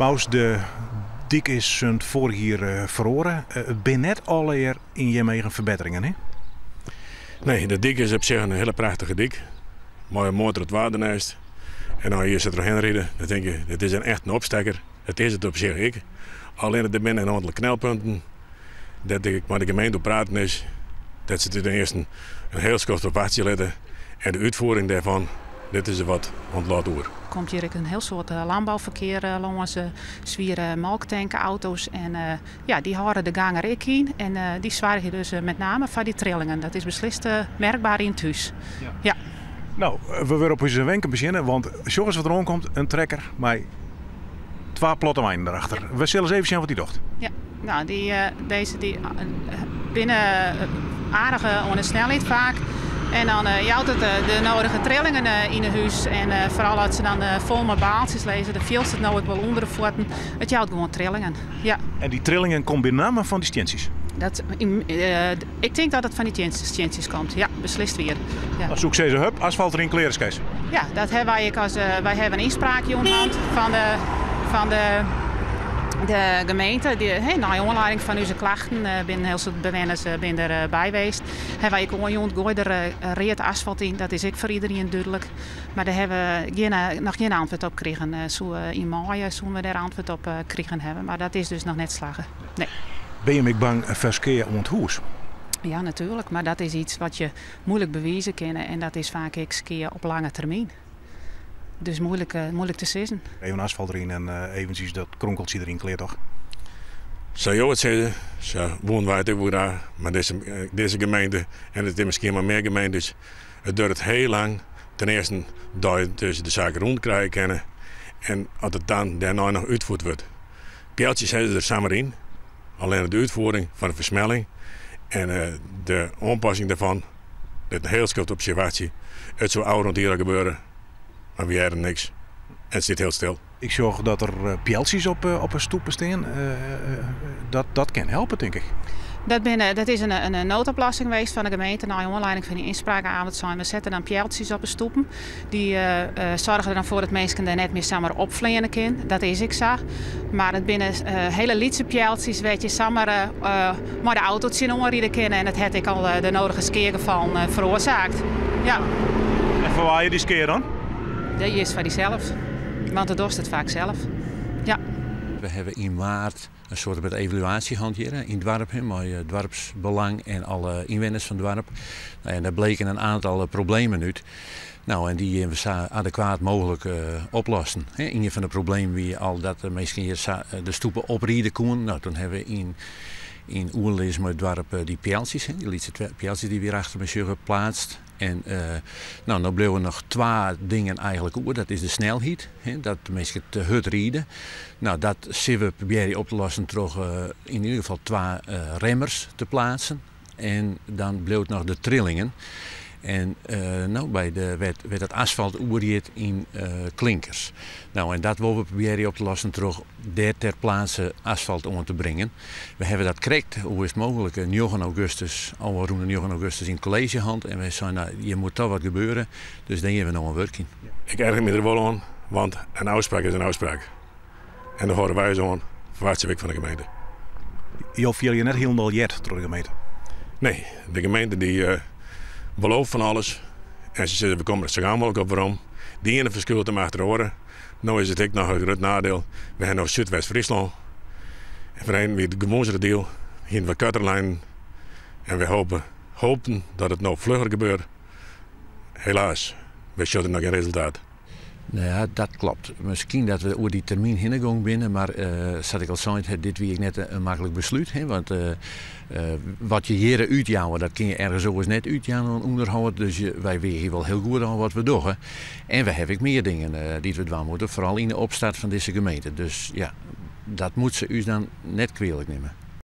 Paus, de dik is zijn vorig jaar verloren. Het ben net alleer in je eigen verbeteringen, hè? Nee, de dik is op zich een hele prachtige dik. Mooie motor het water naast. En als je zit er doorheen rijden, dan denk je, dit is echt een opstekker. Het is het op zich ook. Alleen er binnen een aantal knelpunten. Dat ik met de gemeente op praten is. Dat ze ten eerste een heel stuk op actie letten. En de uitvoering daarvan, dit is wat ontlaat door. Er komt hier een heel soort landbouwverkeer langs, zwieren melktankenauto's. En ja, die houden de ganger ik in. En die zorgen dus met name voor die trillingen. Dat is beslist merkbaar in het huis. Ja. Nou, we willen op onze wenken beginnen, want zorg eens wat er aankomt, een trekker met 2 plotte wijnen erachter. We zullen eens even zien wat die doet. Ja, nou, deze binnen aardige snelheid vaak. En dan jouwt het de nodige trillingen in het huis. En vooral als ze dan vol met baaltjes lezen, de veelste het nou ook wel onder de voeten. Het jouwt gewoon trillingen. Ja. En die trillingen komen binnen name van die stientjes? Ik denk dat het van die stientjes komt. Ja, beslist weer. Ja. Als zoek ze hup, asfalt erin, klerenskijs. Ja, dat hebben wij wij hebben een inspraakje onderhand van de gemeente, naar aanleiding van onze klachten, binnen heel veel bewoners erbij geweest. Hebben wij ook gooi er reed asfalt in, dat is ook voor iedereen duidelijk. Maar daar hebben we nog geen antwoord op gekregen. In mei zullen we daar antwoord op gekregen hebben, maar dat is dus nog net slagen. Nee. Ben je bang verkeer om het huis? Ja, natuurlijk, maar dat is iets wat je moeilijk bewijzen kan en dat is vaak keer op lange termijn. Dus moeilijk te zeggen. Even asfalt erin en eventjes dat kronkeltje erin kleert toch? Zou je het zeggen? Zo wonen wij het ook daar. Maar deze gemeente, en het is misschien maar meer gemeentes, het duurt heel lang. Ten eerste dat je dus de zaken rondkrijgen kennen. En als het dan daarna nog uitgevoerd wordt. Pijltjes hebben ze er samen in. Alleen de uitvoering van de versmelling en de aanpassing daarvan. Dat een heel schild observatie. Het zou oud rond hier gebeuren. Maar we hebben niks. En het zit heel stil. Ik zorg dat er pijltjes op een stoepen staan. Dat kan helpen, denk ik. Dat is een noodoplossing geweest van de gemeente. Naar aanleiding van die inspraakavond zijn we zetten dan pijltjes op de stoepen. Die zorgen er dan voor dat mensen daar net meer samen opvliegen kunnen. Dat is ik zo. Maar het binnen hele lietse pijltjes weet je samen maar de auto's in omrijden kunnen. En dat heb ik al de nodige skeergevallen veroorzaakt. Ja. En voor waar je die skeer dan? Dat is van diezelf. Want dat doet het vaak zelf. Ja. We hebben in maart een soort evaluatie hanteren in het dorp, met het dorpsbelang en alle inwoners van het dorp. En daar bleken een aantal problemen uit. Nou, en die we adequaat mogelijk oplossen. Een van de problemen wie al dat misschien de stoepen oprieden konden. Nou, toen hebben we in Oerlis met het dorp die pijltjes, die lietse pijltjes die weer achter me geplaatst. En dan bleven nog 2 dingen eigenlijk over. Dat is de snelheid, dat de mensen te hard rijden. Nou, dat zullen we proberen op te lossen door in ieder geval 2 remmers te plaatsen. En dan bleef nog de trillingen. En werd het asfalt oerried in klinkers. Nou, en dat willen we proberen op te lossen door daar ter plaatse asfalt om te brengen. We hebben dat correct, hoe is het mogelijk, 9 augustus, al rond 9 augustus in het collegehand. En wij zeiden, nou, je moet toch wat gebeuren, dus dan hebben we nog een werk in. Ik erger me er wel aan, want een afspraak is een afspraak. En dan horen wij zo aan, verwacht ze van de gemeente. Je viel je net helemaal jet door de gemeente? Nee, de gemeente die belooft van alles. En ze zeggen, we komen er zo gaan mogelijk op waarom. Die ene verschil te maken te horen. Nu is het ook nog een groot nadeel. We hebben nog Zuidwest-Friesland. En voor een wie het gewoonste deel, hier de Kutterlijn. En we hopen dat het nou vlugger gebeurt. Helaas, we zullen nog geen resultaat. Nou ja, dat klopt. Misschien dat we over die termijn heen gaan binnen, maar zoals ik al zei, dit wie ik net een makkelijk besluit. Want wat je hier uitjouwen, dat kun je ergens ook eens net uitjouwen onderhouden. Dus wij weten hier wel heel goed aan wat we doen. En we hebben ook meer dingen die we doen moeten, vooral in de opstart van deze gemeente. Dus ja, dat moet ze u dan net kwalijk nemen.